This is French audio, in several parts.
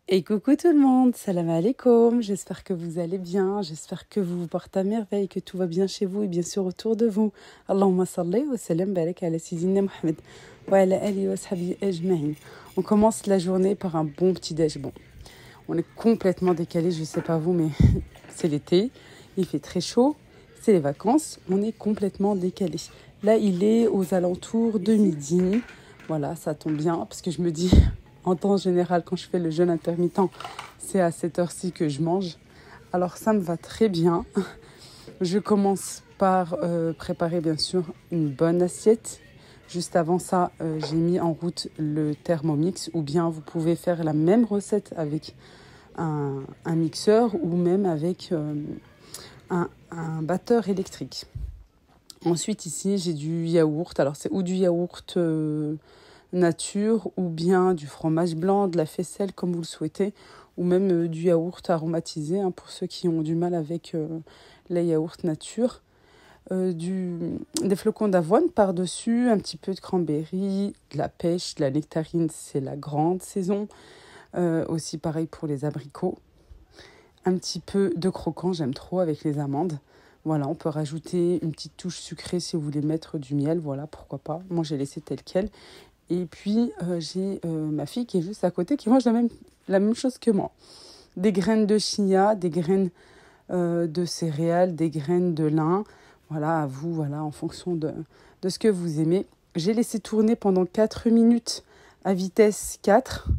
Et coucou tout le monde, salam alaikum, j'espère que vous allez bien, j'espère que vous vous portez à merveille, que tout va bien chez vous et bien sûr autour de vous. Allahumma salli wa sallam barak ala sayyidina Muhammad wa ala alihi wa sahbihi ajma'in. On commence la journée par un bon petit déj. Bon, on est complètement décalé, je sais pas vous, mais c'est l'été, il fait très chaud, c'est les vacances, on est complètement décalé. Là, il est aux alentours de midi. Voilà, ça tombe bien parce que je me dis, en temps général, quand je fais le jeûne intermittent, c'est à cette heure-ci que je mange. Alors ça me va très bien. Je commence par préparer bien sûr une bonne assiette. Juste avant ça, j'ai mis en route le Thermomix ou bien vous pouvez faire la même recette avec un mixeur ou même avec un batteur électrique. Ensuite ici j'ai du yaourt, alors c'est ou du yaourt nature ou bien du fromage blanc, de la faisselle comme vous le souhaitez, ou même du yaourt aromatisé pour ceux qui ont du mal avec les yaourts nature. Des flocons d'avoine par-dessus, un petit peu de cranberry, de la pêche, de la nectarine, c'est la grande saison. Aussi pareil pour les abricots. Un petit peu de croquant, j'aime trop avec les amandes. Voilà, on peut rajouter une petite touche sucrée si vous voulez mettre du miel, voilà, pourquoi pas. Moi, j'ai laissé tel quel. Et puis, j'ai ma fille qui est juste à côté, qui mange la même chose que moi. Des graines de chia, des graines de céréales, des graines de lin. Voilà, à vous, voilà, en fonction de ce que vous aimez. J'ai laissé tourner pendant 4 minutes à vitesse 4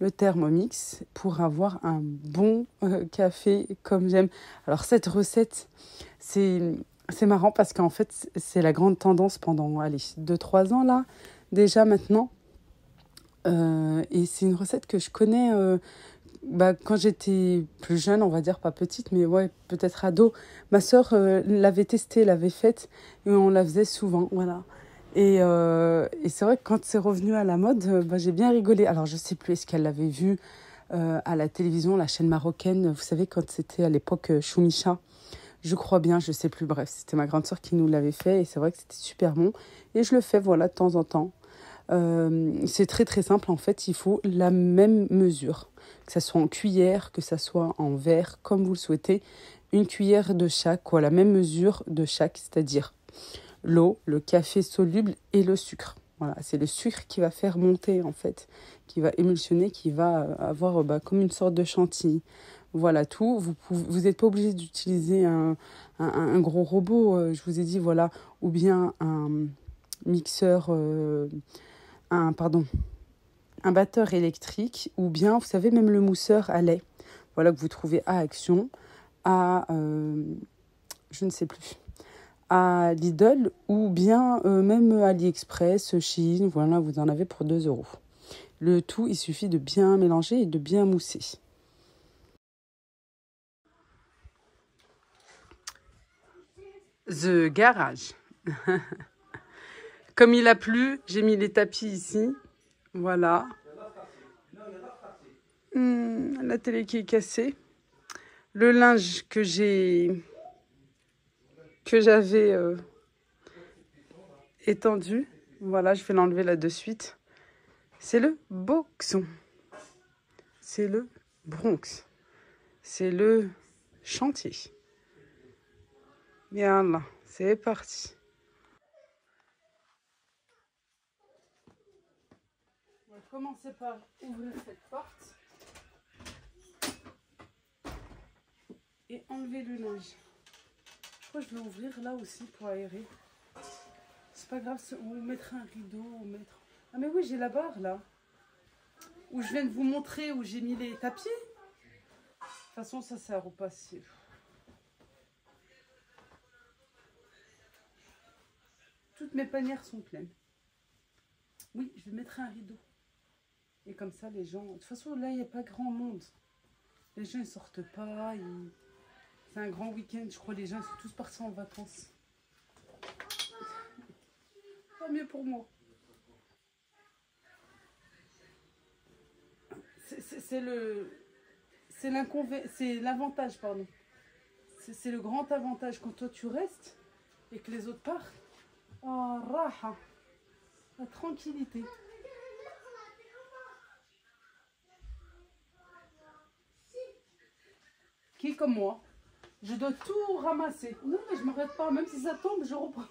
le Thermomix pour avoir un bon café comme j'aime. Alors cette recette, c'est marrant parce qu'en fait, c'est la grande tendance pendant 2-3 ans là, déjà maintenant. Et c'est une recette que je connais quand j'étais plus jeune, on va dire, pas petite, mais ouais, peut-être ado. Ma sœur l'avait testée, l'avait faite et on la faisait souvent, voilà. Et c'est vrai que quand c'est revenu à la mode, j'ai bien rigolé. Alors, je sais plus, est-ce qu'elle l'avait vu à la télévision, la chaîne marocaine, vous savez, quand c'était à l'époque Choumicha. Je crois bien, je sais plus. Bref, c'était ma grande sœur qui nous l'avait fait et c'est vrai que c'était super bon. Et je le fais, voilà, de temps en temps. C'est très très simple en fait, il faut la même mesure, que ça soit en cuillère, que ça soit en verre, comme vous le souhaitez, une cuillère de chaque, quoi, la même mesure de chaque, c'est-à-dire l'eau, le café soluble et le sucre. Voilà, c'est le sucre qui va faire monter en fait, qui va émulsionner, qui va avoir comme une sorte de chantilly. Voilà tout. Vous n'êtes pas obligé d'utiliser un gros robot, je vous ai dit, voilà, ou bien un mixeur, pardon, un batteur électrique, ou bien, vous savez, même le mousseur à lait, voilà, que vous trouvez à Action, à, je ne sais plus, à Lidl, ou bien même AliExpress, Chine, voilà, vous en avez pour 2 euros. Le tout, il suffit de bien mélanger et de bien mousser. The Garage. Comme il a plu, j'ai mis les tapis ici. Voilà. La télé qui est cassée. Le linge que j'avais étendu. Voilà, je vais l'enlever là de suite. C'est le boxon. C'est le Bronx. C'est le chantier. Yallah, c'est parti. On va commencer par ouvrir cette porte et enlever le linge. Je crois que je vais ouvrir là aussi pour aérer. C'est pas grave, ou mettre un rideau, ou mettre... Ah mais oui, j'ai la barre là. Où je viens de vous montrer où j'ai mis les tapis. De toute façon, ça à repasser. Toutes mes panières sont pleines. Oui, je vais mettre un rideau. Et comme ça, les gens... De toute façon, là, il n'y a pas grand monde. Les gens, ils sortent pas. C'est un grand week-end. Je crois que les gens ils sont tous partis en vacances. Tant mieux pour moi. C'est l'avantage, pardon. C'est le grand avantage quand toi tu restes et que les autres partent. Oh, raha. La tranquillité. qui est comme moi. Je dois tout ramasser. Non, mais je ne m'arrête pas. Même si ça tombe, je reprends.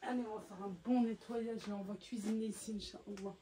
Allez, on va faire un bon nettoyage et on va cuisiner ici, Inch'Allah.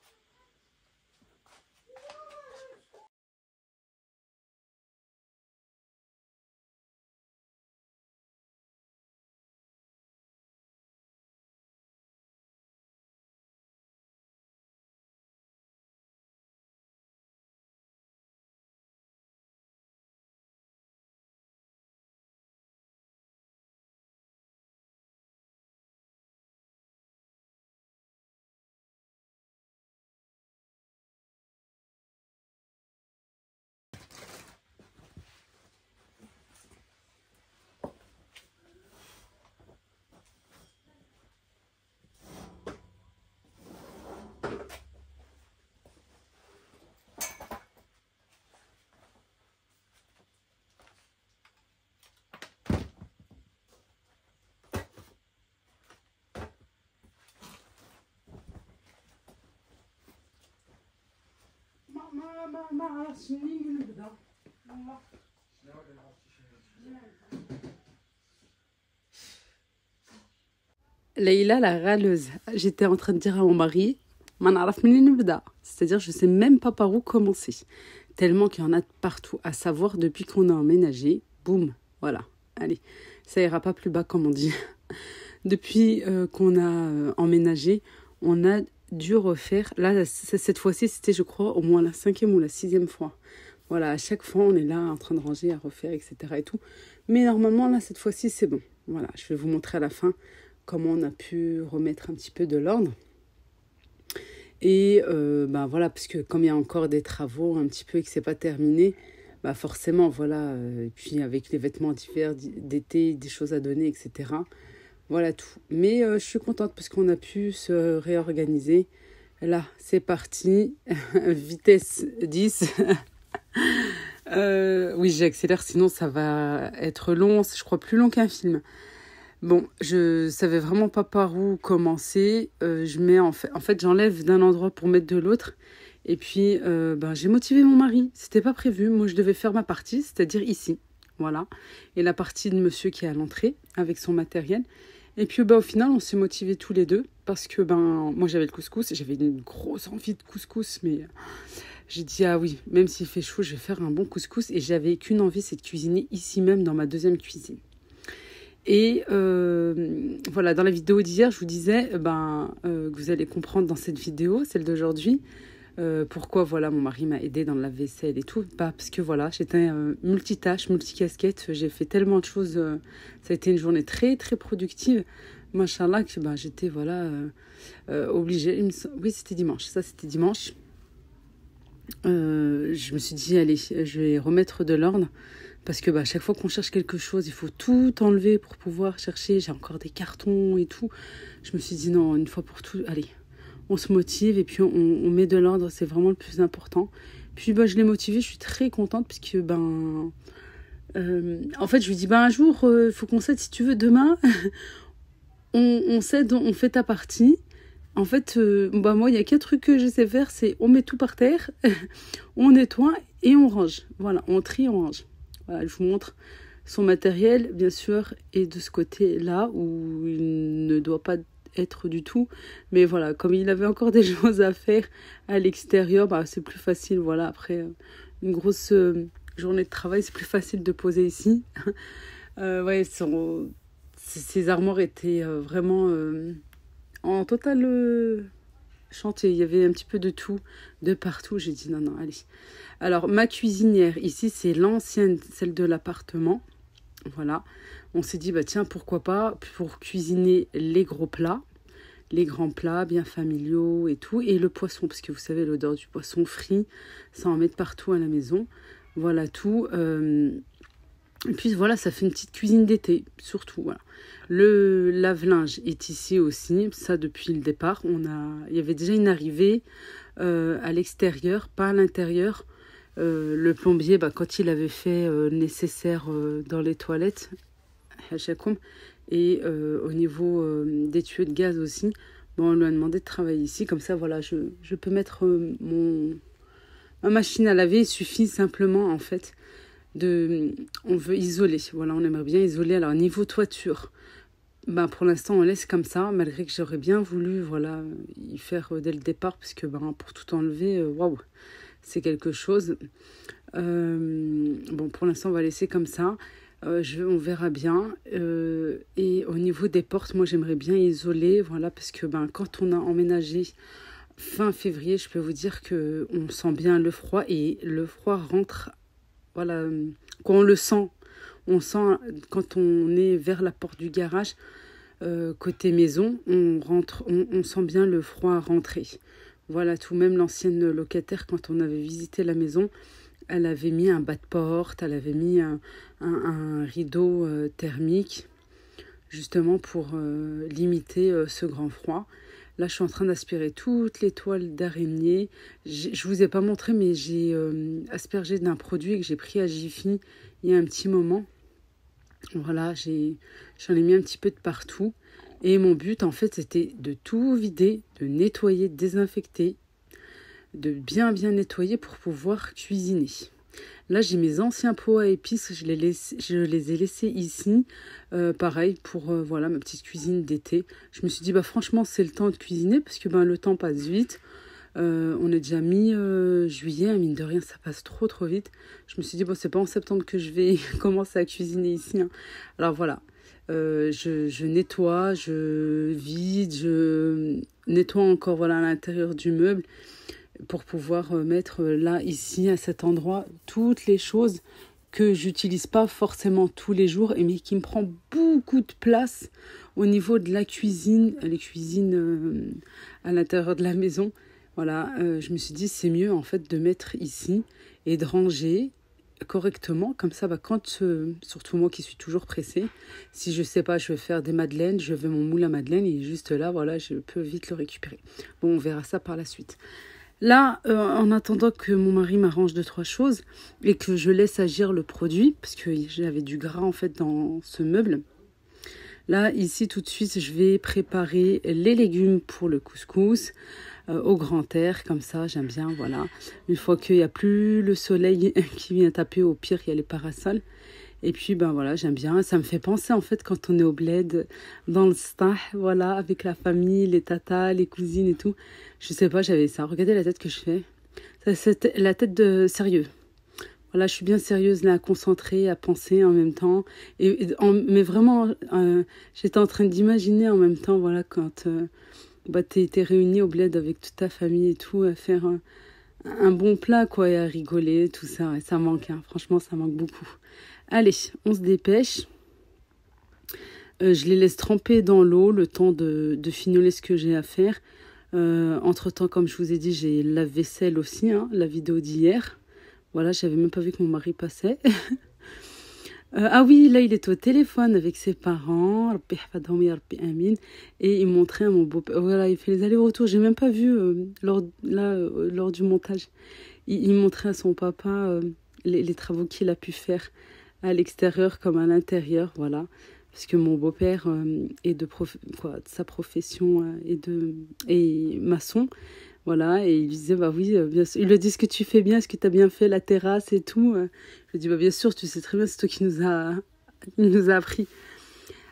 ما عرفتش منين نبدا والله. Leïla la râleuse. J'étais en train de dire à mon mari, ما نعرف منين نبدا. C'est-à-dire je sais même pas par où commencer. Tellement qu'il y en a partout. À savoir depuis qu'on a emménagé, boum, voilà. Allez, ça ira pas plus bas comme on dit. Depuis qu'on a emménagé, on a dû refaire. Là, cette fois-ci, c'était, je crois, au moins la 5e ou la 6e fois. Voilà, à chaque fois, on est là en train de ranger, à refaire, etc. et tout. Mais normalement, là, cette fois-ci, c'est bon. Voilà, je vais vous montrer à la fin comment on a pu remettre un petit peu de l'ordre. Et bah voilà, parce que comme il y a encore des travaux un petit peu et que c'est pas terminé, bah forcément, voilà. Et puis avec les vêtements d'hiver, d'été, des choses à donner, etc. Voilà tout. Mais je suis contente parce qu'on a pu se réorganiser. Là, c'est parti. Vitesse 10. Oui, j'accélère, sinon ça va être long. Je crois plus long qu'un film. Bon, je savais vraiment pas par où commencer. Je mets en fait, j'enlève d'un endroit pour mettre de l'autre. Et puis, ben, j'ai motivé mon mari. C'était pas prévu. Moi, je devais faire ma partie, c'est-à-dire ici. Voilà. Et la partie de monsieur qui est à l'entrée avec son matériel. Et puis bah, au final, on s'est motivés tous les deux parce que ben, moi j'avais le couscous, j'avais une grosse envie de couscous, mais j'ai dit ah oui, même s'il fait chaud, je vais faire un bon couscous et j'avais qu'une envie, c'est de cuisiner ici même dans ma deuxième cuisine. Et voilà, dans la vidéo d'hier, je vous disais que vous allez comprendre dans cette vidéo, celle d'aujourd'hui, pourquoi voilà mon mari m'a aidé dans le lave-vaisselle et tout. Bah, parce que voilà, j'étais multitâche, multicasquette, j'ai fait tellement de choses. Ça a été une journée très très productive. Machallah, que bah, j'étais voilà obligée. Oui, c'était dimanche. Ça, c'était dimanche. Je me suis dit, allez, je vais remettre de l'ordre. Parce que bah, chaque fois qu'on cherche quelque chose, il faut tout enlever pour pouvoir chercher. J'ai encore des cartons et tout. Je me suis dit, non, une fois pour tout, allez. On se motive et puis on met de l'ordre, c'est vraiment le plus important. Puis bah, je l'ai motivé, je suis très contente puisque en fait je lui dis un jour il faut qu'on s'aide si tu veux, demain on s'aide, on fait ta partie. En fait moi il y a 4 trucs que je sais faire, c'est on met tout par terre, on nettoie et on range. Voilà, on trie, on range. Voilà, je vous montre son matériel bien sûr et de ce côté là où il ne doit pas être du tout, mais voilà, comme il avait encore des choses à faire à l'extérieur, bah, c'est plus facile, voilà, après une grosse journée de travail, c'est plus facile de poser ici. Ouais, ces armoires étaient vraiment en total chantier, il y avait un petit peu de tout, de partout, j'ai dit non, non, allez. Alors, ma cuisinière, ici, c'est l'ancienne, celle de l'appartement, voilà. On s'est dit, bah tiens, pourquoi pas, pour cuisiner les gros plats, les grands plats bien familiaux et tout, et le poisson, parce que vous savez, l'odeur du poisson frit, ça en met partout à la maison. Voilà tout. Et puis voilà, ça fait une petite cuisine d'été, surtout. Voilà. Le lave-linge est ici aussi, ça depuis le départ. Il y avait déjà une arrivée à l'extérieur, pas à l'intérieur. Le plombier, quand il avait fait nécessaire dans les toilettes, et au niveau des tuyaux de gaz aussi, Bon, on lui a demandé de travailler ici, comme ça, voilà, je peux mettre ma machine à laver. Il suffit simplement, en fait, on veut isoler, voilà, on aimerait bien isoler. Alors, niveau toiture, ben, pour l'instant, on laisse comme ça, malgré que j'aurais bien voulu, voilà, y faire dès le départ, parce que, ben, pour tout enlever, waouh, c'est quelque chose. Bon, pour l'instant, on va laisser comme ça. On verra bien. Et au niveau des portes, moi, j'aimerais bien isoler, voilà, parce que ben, quand on a emménagé fin février, je peux vous dire que on sent bien le froid et le froid rentre, voilà, quand on le sent. On sent quand on est vers la porte du garage, côté maison, on sent bien le froid rentrer. Voilà, tout même l'ancienne locataire, quand on avait visité la maison, elle avait mis un bas de porte, elle avait mis un rideau thermique, justement pour limiter ce grand froid. Là, je suis en train d'aspirer toutes les toiles d'araignée. Je vous ai pas montré, mais j'ai aspergé d'un produit que j'ai pris à Jiffy il y a un petit moment. Voilà, j'en ai mis un petit peu de partout. Et mon but, en fait, c'était de tout vider, de nettoyer, de désinfecter, de bien nettoyer pour pouvoir cuisiner. Là, j'ai mes anciens pots à épices, je les ai laissés ici. Pareil pour voilà, ma petite cuisine d'été. Je me suis dit, bah, franchement, c'est le temps de cuisiner parce que ben, le temps passe vite. On est déjà mi-juillet, mine de rien, ça passe trop vite. Je me suis dit, bon, c'est pas en septembre que je vais commencer à cuisiner ici. Hein. Alors voilà, je nettoie, je vide, je nettoie encore voilà, à l'intérieur du meuble pour pouvoir mettre là, ici, à cet endroit, toutes les choses que j'utilise pas forcément tous les jours, mais qui me prend beaucoup de place au niveau de la cuisine, les cuisines à l'intérieur de la maison. Voilà, je me suis dit, c'est mieux en fait de mettre ici et de ranger correctement. Comme ça, bah, quand, surtout moi qui suis toujours pressée, si je sais pas, je vais faire des madeleines, je veux mon moule à madeleine et juste là, voilà, je peux vite le récupérer. Bon, on verra ça par la suite. Là, en attendant que mon mari m'arrange 2-3 choses et que je laisse agir le produit, parce que j'avais du gras en fait dans ce meuble. Là, ici, tout de suite, je vais préparer les légumes pour le couscous au grand air, comme ça, j'aime bien, voilà. Une fois qu'il n'y a plus le soleil qui vient taper, au pire, il y a les parasols. Et puis, ben voilà, j'aime bien. Ça me fait penser, en fait, quand on est au bled, dans le stah, voilà, avec la famille, les tatas, les cousines et tout. Je sais pas, j'avais ça. Regardez la tête que je fais. Ça, c'est la tête de sérieux. Voilà, je suis bien sérieuse, là, concentrée, à penser en même temps. Mais vraiment, j'étais en train d'imaginer en même temps, voilà, quand bah, t'es réunie au bled avec toute ta famille et tout, à faire un bon plat, quoi, et à rigoler, tout ça. Et ça manque, hein. Franchement, ça manque beaucoup. Allez, on se dépêche. Je les laisse tremper dans l'eau, le temps de finoler ce que j'ai à faire. Entre-temps, comme je vous ai dit, j'ai la vaisselle aussi, hein, la vidéo d'hier. Voilà, j'avais même pas vu que mon mari passait. Ah oui, là, il est au téléphone avec ses parents. Et il montrait à mon beau-père. Voilà, il fait les allers-retours. J'ai même pas vu lors du montage. Il montrait à son papa les travaux qu'il a pu faire à l'extérieur comme à l'intérieur, voilà. Parce que mon beau-père est de sa profession est maçon, voilà. Et il disait, bah oui, bien sûr. Il lui dit, ce que tu fais bien, est-ce que tu as bien fait la terrasse et tout. Je lui dis, bah bien sûr, tu sais très bien, c'est toi qui nous a appris.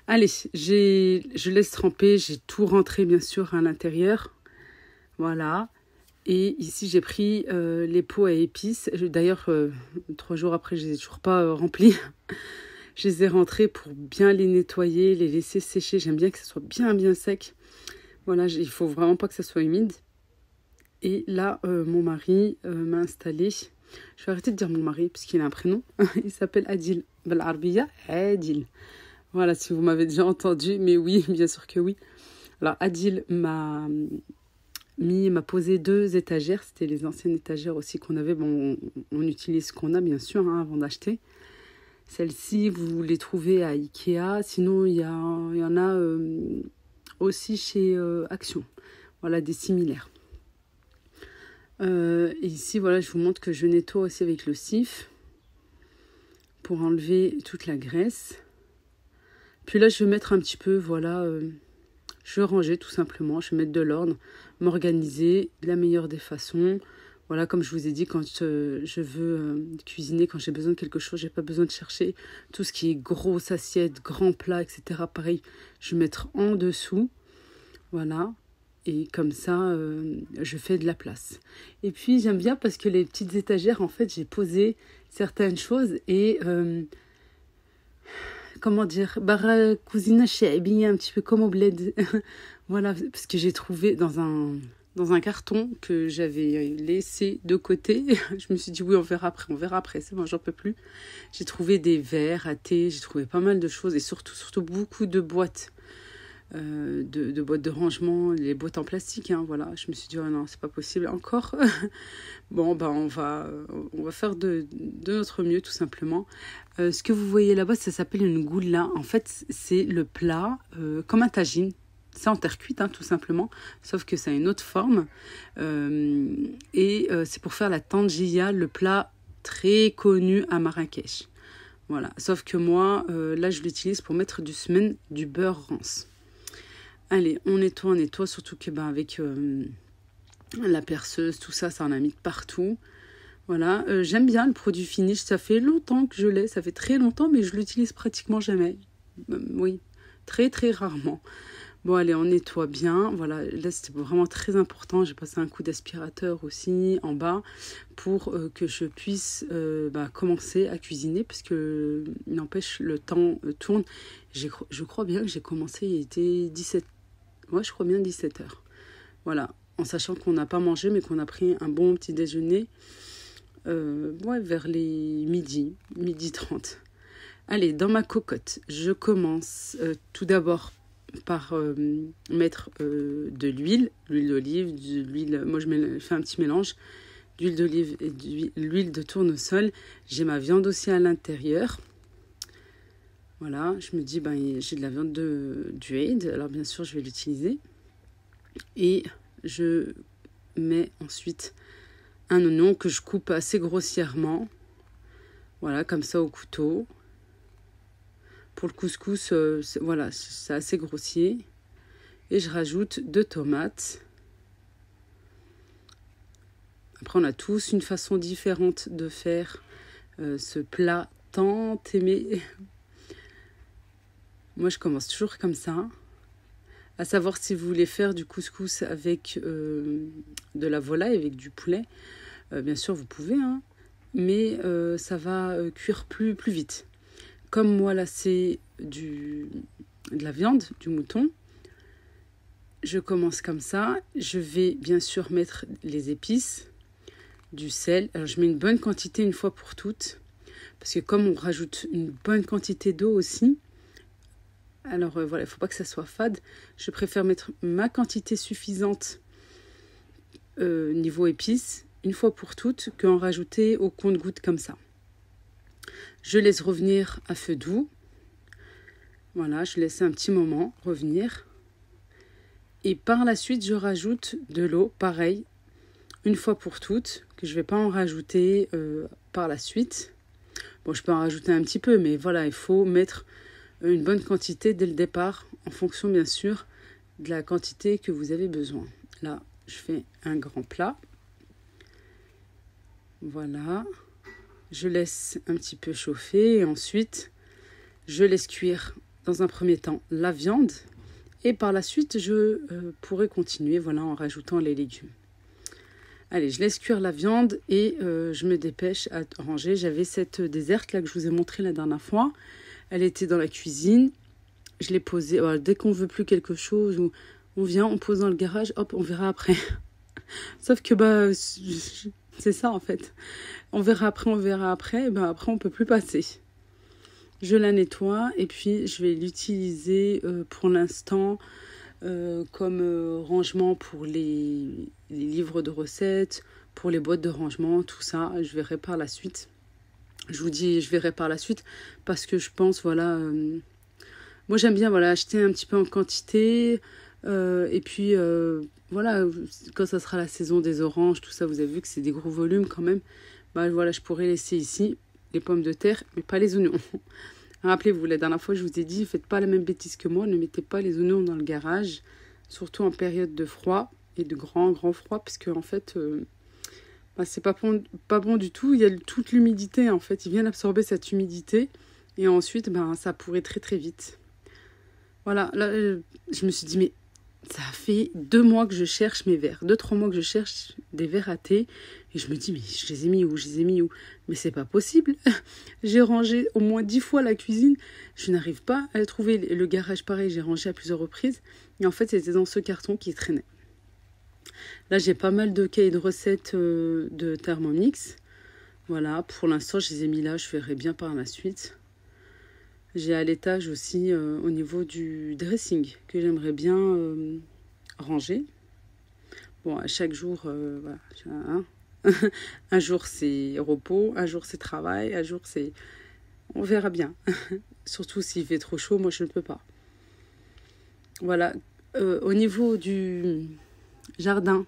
Allez, je laisse tremper, j'ai tout rentré bien sûr à l'intérieur, voilà. Et ici, j'ai pris les pots à épices. D'ailleurs, 3 jours après, je ne les ai toujours pas remplis. Je les ai rentrés pour bien les nettoyer, les laisser sécher. J'aime bien que ça soit bien sec. Voilà, il ne faut vraiment pas que ça soit humide. Et là, mon mari m'a installé. Je vais arrêter de dire mon mari, parce qu'il a un prénom. Il s'appelle Adil. Balarbiya, Adil. Voilà, si vous m'avez déjà entendu. Mais oui, bien sûr que oui. Alors, Adil m'a posé 2 étagères. C'était les anciennes étagères aussi qu'on avait. Bon, on utilise ce qu'on a, bien sûr, hein, avant d'acheter. Celles-ci, vous les trouvez à Ikea. Sinon, il y en a aussi chez Action. Voilà, des similaires. Et ici, voilà, je vous montre que je nettoie aussi avec le sif pour enlever toute la graisse. Puis là, je vais mettre un petit peu, voilà... Je vais ranger tout simplement, je vais mettre de l'ordre, m'organiser de la meilleure des façons. Voilà, comme je vous ai dit, quand je veux cuisiner, quand j'ai besoin de quelque chose, j'ai pas besoin de chercher tout ce qui est grosse assiette, grand plat, etc. Pareil, je vais mettre en dessous. Voilà. Et comme ça, je fais de la place. Et puis, j'aime bien parce que les petites étagères, en fait, j'ai posé certaines choses et... comment dire, bara cousine chez un petit peu comme au bled. Voilà, parce que j'ai trouvé dans un carton que j'avais laissé de côté. Je me suis dit oui, on verra après, c'est bon, j'en peux plus. J'ai trouvé des verres à thé, j'ai trouvé pas mal de choses et surtout beaucoup de boîtes. De boîtes de rangement, les boîtes en plastique, hein, voilà. Je me suis dit, oh non, c'est pas possible encore. Bon, ben, on va faire de notre mieux, tout simplement. Ce que vous voyez là-bas, ça s'appelle une goula. En fait, c'est le plat comme un tagine. C'est en terre cuite, hein, tout simplement. Sauf que ça a une autre forme. C'est pour faire la tangia, le plat très connu à Marrakech. Voilà. Sauf que moi, là, je l'utilise pour mettre du semen, du beurre rance. Allez, on nettoie, surtout que avec la perceuse, tout ça, ça en a mis de partout. Voilà, j'aime bien le produit finish, ça fait longtemps que je l'ai, ça fait très longtemps, mais je l'utilise pratiquement jamais. Oui, très très rarement. Bon, allez, on nettoie bien. Voilà, là, c'était vraiment très important. J'ai passé un coup d'aspirateur aussi en bas pour que je puisse commencer à cuisiner parce que, n'empêche, le temps tourne. Je crois bien que j'ai commencé, il était 17... Ouais, je crois bien 17h. Voilà, en sachant qu'on n'a pas mangé, mais qu'on a pris un bon petit déjeuner vers les midi 30. Allez, dans ma cocotte, je commence tout d'abord par mettre de l'huile d'olive, de l'huile. Moi, je fais un petit mélange d'huile d'olive et d'huile de tournesol. J'ai ma viande aussi à l'intérieur. Voilà, je me dis, j'ai de la viande du Eid, alors bien sûr, je vais l'utiliser. Et je mets ensuite un oignon que je coupe assez grossièrement. Voilà, comme ça au couteau. Pour le couscous, c'est assez grossier. Et je rajoute 2 tomates. Après, on a tous une façon différente de faire ce plat tant aimé. Moi, je commence toujours comme ça. À savoir si vous voulez faire du couscous avec de la volaille, avec du poulet. Bien sûr, vous pouvez, hein, mais ça va cuire plus vite. Comme moi, là, c'est de la viande, du mouton. Je commence comme ça. Je vais bien sûr mettre les épices, du sel. Alors, je mets une bonne quantité une fois pour toutes. Parce que comme on rajoute une bonne quantité d'eau aussi, alors voilà, il ne faut pas que ça soit fade. Je préfère mettre ma quantité suffisante niveau épices, une fois pour toutes, qu'en rajouter au compte-gouttes comme ça. Je laisse revenir à feu doux. Voilà, je laisse un petit moment revenir. Et par la suite, je rajoute de l'eau, pareil, une fois pour toutes, que je ne vais pas en rajouter par la suite. Bon, je peux en rajouter un petit peu, mais voilà, il faut mettre une bonne quantité dès le départ, en fonction bien sûr de la quantité que vous avez besoin. Là, je fais un grand plat. Voilà. Je laisse un petit peu chauffer et ensuite, je laisse cuire dans un premier temps la viande et par la suite, je pourrai continuer en rajoutant les légumes. Allez, je laisse cuire la viande et je me dépêche à ranger. J'avais cette desserte là que je vous ai montré la dernière fois. Elle était dans la cuisine. Je l'ai posée. Alors, dès qu'on veut plus quelque chose, on vient, on pose dans le garage, hop, on verra après. Sauf que c'est ça en fait. On verra après. Après, on peut plus passer. Je la nettoie et puis je vais l'utiliser pour l'instant comme rangement pour les livres de recettes, pour les boîtes de rangement, tout ça. Je verrai par la suite. Je vous dis, je verrai par la suite parce que je pense, moi j'aime bien acheter un petit peu en quantité et puis quand ça sera la saison des oranges, tout ça, vous avez vu que c'est des gros volumes quand même. Je pourrais laisser ici les pommes de terre, mais pas les oignons. Rappelez-vous, la dernière fois, je vous ai dit, faites pas la même bêtise que moi, ne mettez pas les oignons dans le garage, surtout en période de froid et de grand froid, parce que en fait, c'est pas bon du tout. Il y a toute l'humidité, en fait, ils viennent absorber cette humidité, et ensuite, ça pourrit très très vite. Voilà, là, je me suis dit, mais ça fait 2 mois que je cherche mes verres, 2-3 mois que je cherche des verres à thé, et je me dis, mais je les ai mis où? Mais c'est pas possible. J'ai rangé au moins 10 fois la cuisine, je n'arrive pas à trouver. Le garage, pareil, j'ai rangé à plusieurs reprises, et en fait, c'était dans ce carton qui traînait. Là, j'ai pas mal de cahiers de recettes de Thermomix. Voilà, pour l'instant, je les ai mis là, je verrai bien par la suite. J'ai à l'étage aussi au niveau du dressing que j'aimerais bien ranger. Bon, à chaque jour, voilà. Hein. Un jour c'est repos, un jour c'est travail, un jour c'est... On verra bien. Surtout s'il fait trop chaud, moi je ne peux pas. Voilà. Au niveau du jardin,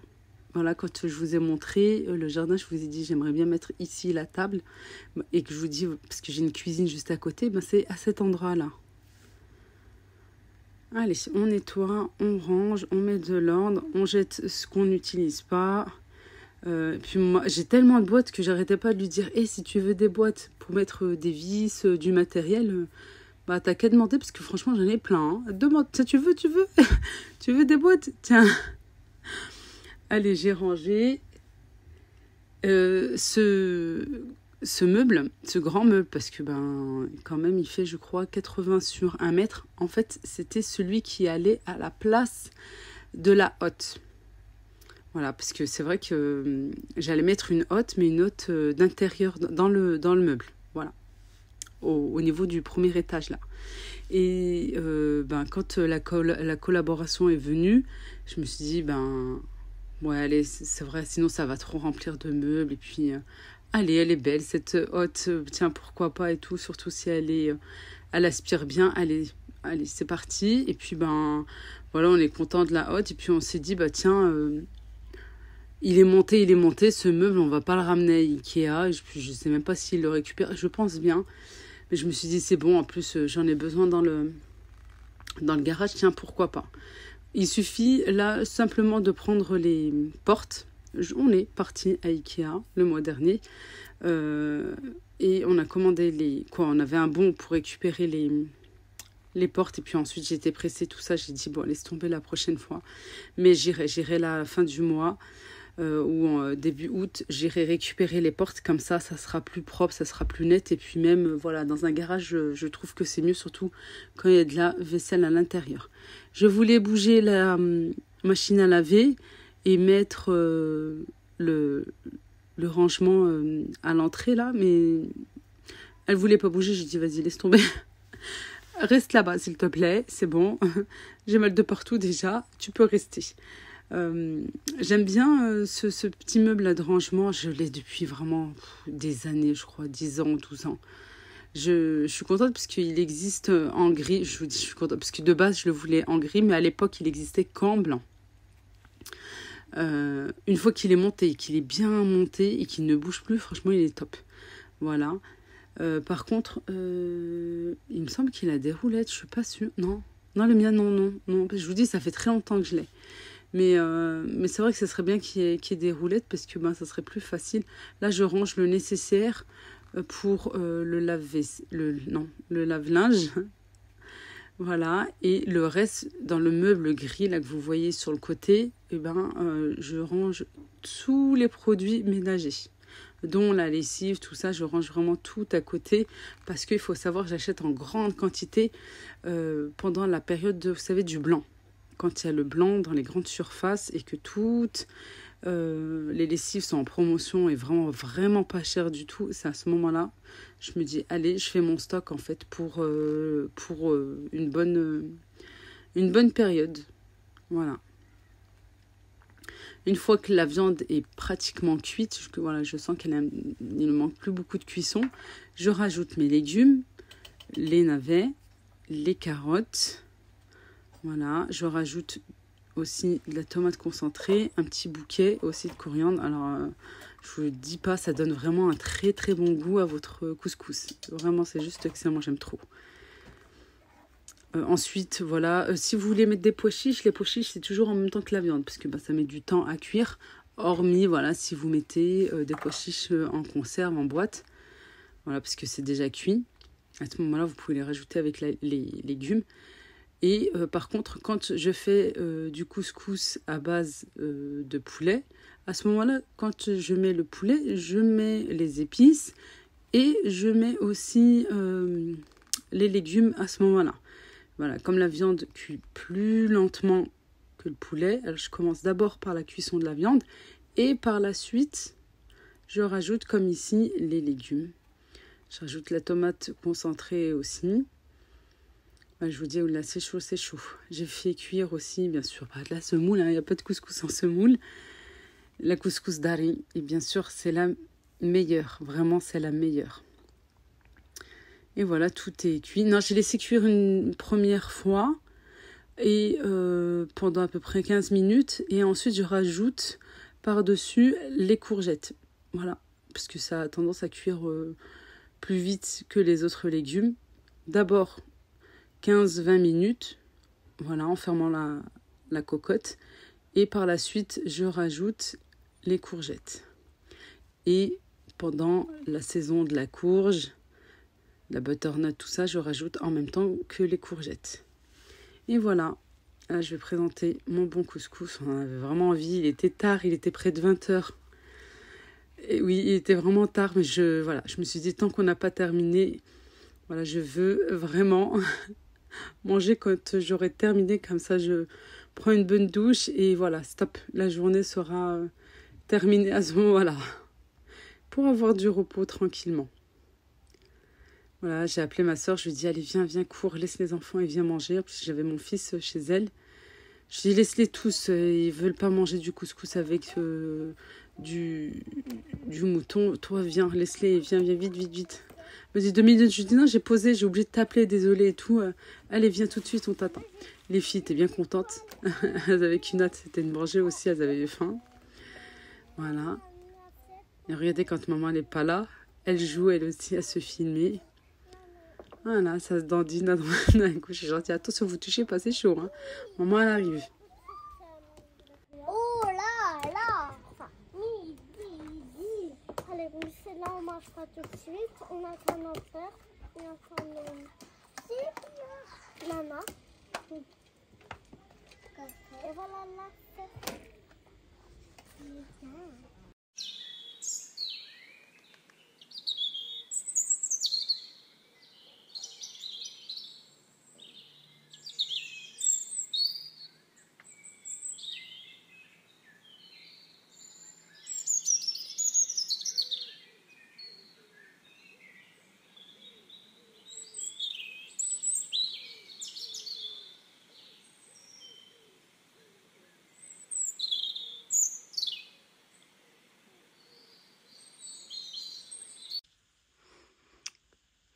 voilà, quand je vous ai montré le jardin, je vous ai dit j'aimerais bien mettre ici la table et que je vous dis, parce que j'ai une cuisine juste à côté, c'est à cet endroit-là. Allez, on nettoie, on range, on met de l'ordre, on jette ce qu'on n'utilise pas. Puis moi, j'ai tellement de boîtes que j'arrêtais pas de lui dire, si tu veux des boîtes pour mettre des vis, du matériel, t'as qu'à demander, parce que franchement j'en ai plein. Hein. Demande, tu veux tu veux des boîtes? Tiens. Allez, j'ai rangé ce meuble, ce grand meuble, parce que quand même il fait, je crois, 80 sur 1 mètre. En fait, c'était celui qui allait à la place de la hotte. Voilà, parce que c'est vrai que j'allais mettre une hotte, mais une hotte d'intérieur dans le meuble. Voilà, au niveau du premier étage là. Et quand la collaboration est venue, je me suis dit, ouais, allez, c'est vrai, sinon ça va trop remplir de meubles. Et puis, allez, elle est belle, cette hotte, tiens, pourquoi pas et tout. Surtout si elle aspire bien. Allez, c'est parti. Et puis, voilà, on est content de la hotte. Et puis, on s'est dit, tiens, il est monté, ce meuble, on va pas le ramener à Ikea. Je sais même pas s'il le récupère, je pense bien. Mais je me suis dit, c'est bon, en plus, j'en ai besoin dans le garage, tiens, pourquoi pas. Il suffit là simplement de prendre les portes. On est parti à Ikea le mois dernier et on a commandé on avait un bon pour récupérer les portes, et puis ensuite j'étais pressée, tout ça, j'ai dit bon, laisse tomber la prochaine fois, mais j'irai la fin du mois ou en début août, j'irai récupérer les portes, comme ça sera plus propre, ça sera plus net, et puis même voilà, dans un garage je trouve que c'est mieux, surtout quand il y a de la vaisselle à l'intérieur. Je voulais bouger la machine à laver et mettre le rangement à l'entrée là, mais elle voulait pas bouger. J'ai dit vas-y, laisse tomber. Reste là-bas s'il te plaît, c'est bon. J'ai mal de partout déjà, tu peux rester. J'aime bien ce petit meuble là de rangement, je l'ai depuis vraiment des années, je crois 10 ans, 12 ans. Je suis contente parce qu'il existe en gris. Je vous dis, je suis contente parce que de base, je le voulais en gris, mais à l'époque, il existait qu'en blanc. Une fois qu'il est monté, qu'il est bien monté et qu'il ne bouge plus, franchement, il est top. Voilà. Par contre, il me semble qu'il a des roulettes, je suis pas sûre. Non, le mien, non. Je vous dis, ça fait très longtemps que je l'ai. Mais c'est vrai que ce serait bien qu'il y ait des roulettes, parce que ça serait plus facile. Là, je range le nécessaire pour le lave-linge. Voilà, et le reste dans le meuble gris là que vous voyez sur le côté, je range tous les produits ménagers, dont la lessive, tout ça, je range vraiment tout à côté, parce qu'il faut savoir que j'achète en grande quantité pendant la période vous savez, du blanc. Quand il y a le blanc dans les grandes surfaces et que toutes les lessives sont en promotion et vraiment pas chères du tout, c'est à ce moment-là, je me dis, allez, je fais mon stock en fait pour une bonne période. Voilà. Une fois que la viande est pratiquement cuite, je sens qu'il ne manque plus beaucoup de cuisson, je rajoute mes légumes, les navets, les carottes. Voilà, je rajoute aussi de la tomate concentrée, un petit bouquet aussi de coriandre. Alors, je vous dis pas, ça donne vraiment un très très bon goût à votre couscous. Vraiment, c'est juste excellent, j'aime trop. Ensuite, voilà, si vous voulez mettre des pois chiches, les pois chiches, c'est toujours en même temps que la viande, parce que ça met du temps à cuire. Hormis, voilà, si vous mettez des pois chiches en conserve, en boîte, voilà, parce que c'est déjà cuit. À ce moment-là, vous pouvez les rajouter avec les légumes. Et par contre, quand je fais du couscous à base de poulet, à ce moment-là, quand je mets le poulet, je mets les épices et je mets aussi les légumes à ce moment-là. Voilà, comme la viande cuit plus lentement que le poulet, alors je commence d'abord par la cuisson de la viande et par la suite, je rajoute comme ici les légumes. Je rajoute la tomate concentrée aussi. Je vous dis, là c'est chaud, c'est chaud. J'ai fait cuire aussi, bien sûr, pas de la semoule, il n'y a pas de couscous en semoule. La couscous dari, et bien sûr, c'est la meilleure. Vraiment, c'est la meilleure. Et voilà, tout est cuit. Non, j'ai laissé cuire une première fois et pendant à peu près 15 minutes. Et ensuite, je rajoute par-dessus les courgettes. Voilà, parce que ça a tendance à cuire plus vite que les autres légumes. D'abord, 15-20 minutes, voilà, en fermant la cocotte. Et par la suite, je rajoute les courgettes. Et pendant la saison de la courge, la butternut, tout ça, je rajoute en même temps que les courgettes. Et voilà, là, je vais présenter mon bon couscous. On en avait vraiment envie, il était tard, il était près de 20h. Et oui, il était vraiment tard, mais je me suis dit, tant qu'on n'a pas terminé, voilà, je veux vraiment manger quand j'aurai terminé. Comme ça, je prends une bonne douche et voilà, stop, la journée sera terminée à ce moment-là. Pour avoir du repos tranquillement. Voilà, j'ai appelé ma soeur, je lui ai dit, allez, viens, cours, laisse les enfants et viens manger. Parce que j'avais mon fils chez elle. Je lui ai dit, laisse-les tous, ils veulent pas manger du couscous avec du mouton. Toi, viens, laisse-les, viens, vite. Vas-y, 2 minutes, je lui ai dit, non, j'ai posé, j'ai oublié de t'appeler, désolée et tout. Allez, viens tout de suite, on t'attend. Les filles étaient bien contentes. Elles avaient qu'une hâte, c'était de manger aussi, elles avaient eu faim. Voilà. Et regardez, quand maman n'est pas là, elle joue elle aussi à se filmer. Voilà, ça se dandine d'un coup. Je suis gentille. Attention, vous touchez pas, c'est chaud. Hein. Maman, elle arrive. Oh là enfin, midi. Allez, là, on mange pas tout de suite. On attend notre père. On attend maman. Et voilà la fête.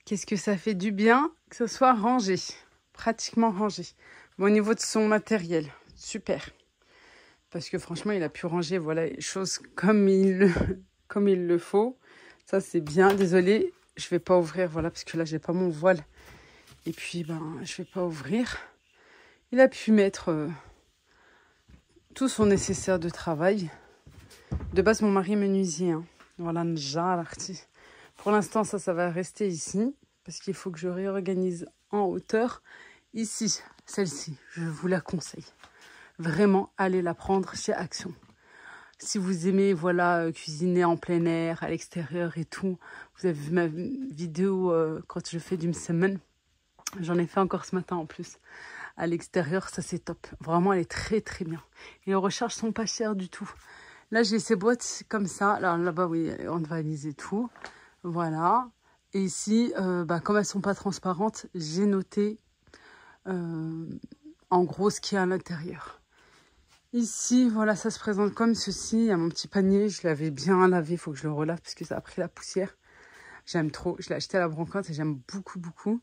Qu'est-ce que ça fait du bien que ce soit rangé, pratiquement rangé. Bon, au niveau de son matériel, super. Parce que franchement, il a pu ranger voilà, les choses comme il le faut. Ça, c'est bien. Désolée, je ne vais pas ouvrir, voilà, parce que là, j'ai pas mon voile. Et puis, je ne vais pas ouvrir. Il a pu mettre tout son nécessaire de travail. De base, mon mari est menuisier. Hein. Voilà, pour l'instant, ça va rester ici. Parce qu'il faut que je réorganise en hauteur. Ici, celle-ci, je vous la conseille. Vraiment, allez la prendre chez Action. Si vous aimez, voilà, cuisiner en plein air, à l'extérieur et tout. Vous avez vu ma vidéo quand je fais du msemen. J'en ai fait encore ce matin en plus. À l'extérieur, ça c'est top. Vraiment, elle est très très bien. Et les recharges sont pas chères du tout. Là, j'ai ces boîtes comme ça. Alors là-bas, oui, on va liser tout. Voilà. Et ici, comme elles sont pas transparentes, j'ai noté en gros ce qu'il y a à l'intérieur. Ici, voilà, ça se présente comme ceci. Il y a mon petit panier. Je l'avais bien lavé. Il faut que je le relave parce que ça a pris la poussière. J'aime trop. Je l'ai acheté à la brocante et j'aime beaucoup, beaucoup.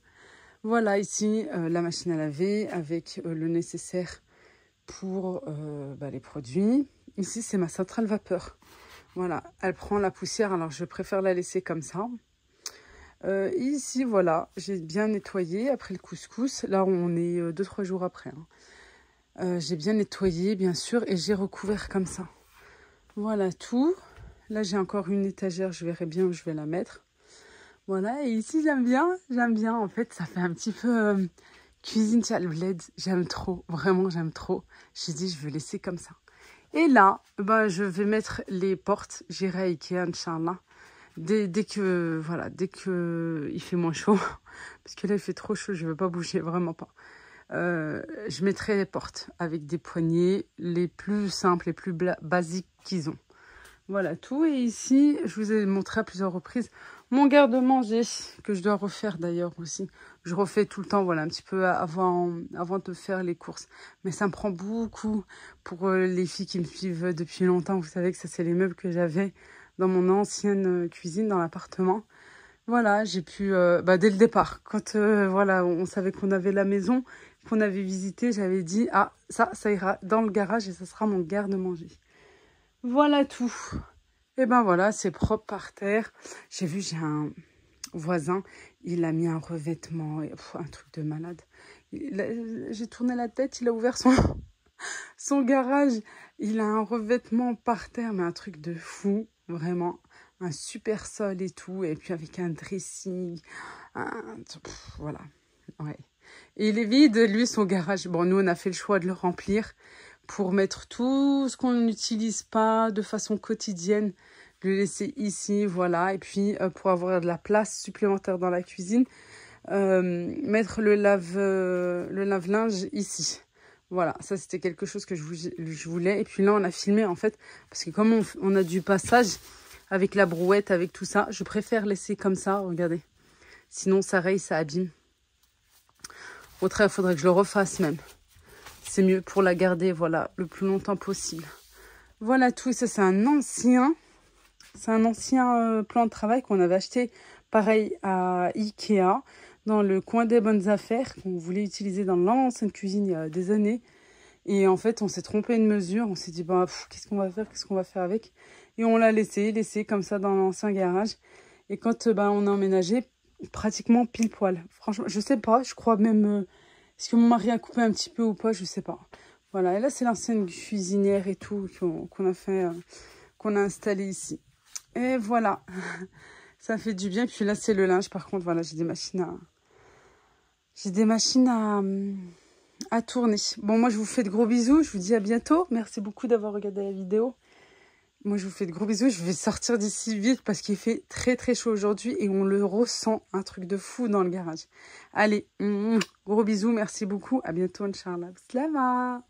Voilà, ici, la machine à laver avec le nécessaire pour les produits. Ici, c'est ma centrale vapeur. Voilà, elle prend la poussière, alors je préfère la laisser comme ça. Ici, voilà, j'ai bien nettoyé après le couscous. Là, on est 2-3 jours après. Hein. J'ai bien nettoyé, bien sûr, et j'ai recouvert comme ça. Voilà tout. Là, j'ai encore une étagère, je verrai bien où je vais la mettre. Voilà, et ici, j'aime bien. En fait, ça fait un petit peu cuisine chez Bled. J'aime trop, vraiment, j'aime trop. J'ai dit, je vais laisser comme ça. Et là, je vais mettre les portes. J'irai à Ikea, Inch'Allah. Dès que il fait moins chaud. Parce que là, il fait trop chaud, je ne veux pas bouger, vraiment pas. Je mettrai les portes avec des poignées les plus simples, les plus basiques qu'ils ont. Voilà tout. Et ici, je vous ai montré à plusieurs reprises mon garde-manger que je dois refaire d'ailleurs aussi. Je refais tout le temps, voilà, un petit peu avant de faire les courses. Mais ça me prend beaucoup pour les filles qui me suivent depuis longtemps. Vous savez que ça, c'est les meubles que j'avais dans mon ancienne cuisine, dans l'appartement. Voilà, j'ai pu, dès le départ, quand on savait qu'on avait la maison, qu'on avait visité, j'avais dit, ah, ça ira dans le garage et ça sera mon garde-manger. Voilà tout. Et voilà, c'est propre par terre. J'ai vu, j'ai un voisin, il a mis un revêtement, un truc de malade. J'ai tourné la tête, il a ouvert son garage. Il a un revêtement par terre, mais un truc de fou, vraiment. Un super sol et tout, et puis avec un dressing. Voilà. Ouais. Et il est vide, lui, son garage. Bon, nous, on a fait le choix de le remplir pour mettre tout ce qu'on n'utilise pas de façon quotidienne, le laisser ici, voilà. Et puis, pour avoir de la place supplémentaire dans la cuisine, mettre le lave-linge ici. Voilà, ça, c'était quelque chose que je voulais. Et puis là, on a filmé, en fait, parce que comme on a du passage avec la brouette, avec tout ça, je préfère laisser comme ça, regardez. Sinon, ça raye, ça abîme. Au contraire, il faudrait que je le refasse même. C'est mieux pour la garder, voilà, le plus longtemps possible. Voilà tout. Ça, c'est un ancien plan de travail qu'on avait acheté, pareil, à Ikea, dans le coin des bonnes affaires, qu'on voulait utiliser dans l'ancienne cuisine il y a des années. Et en fait, on s'est trompé de mesure. On s'est dit, qu'est-ce qu'on va faire avec? Et on l'a laissé comme ça dans l'ancien garage. Et quand on a emménagé, pratiquement pile poil. Franchement, je sais pas, je crois même... est-ce que mon mari a coupé un petit peu ou pas? Je sais pas. Voilà, et là, c'est l'ancienne cuisinière et tout qu'on a fait, qu'on a installé ici. Et voilà, ça fait du bien. Puis là, c'est le linge. Par contre, voilà, j'ai des machines à tourner. Bon, moi, je vous fais de gros bisous. Je vous dis à bientôt. Merci beaucoup d'avoir regardé la vidéo. Moi, je vous fais de gros bisous. Je vais sortir d'ici vite parce qu'il fait très, très chaud aujourd'hui et on le ressent, un truc de fou dans le garage. Allez, gros bisous. Merci beaucoup. À bientôt, Inch'Allah. Slama.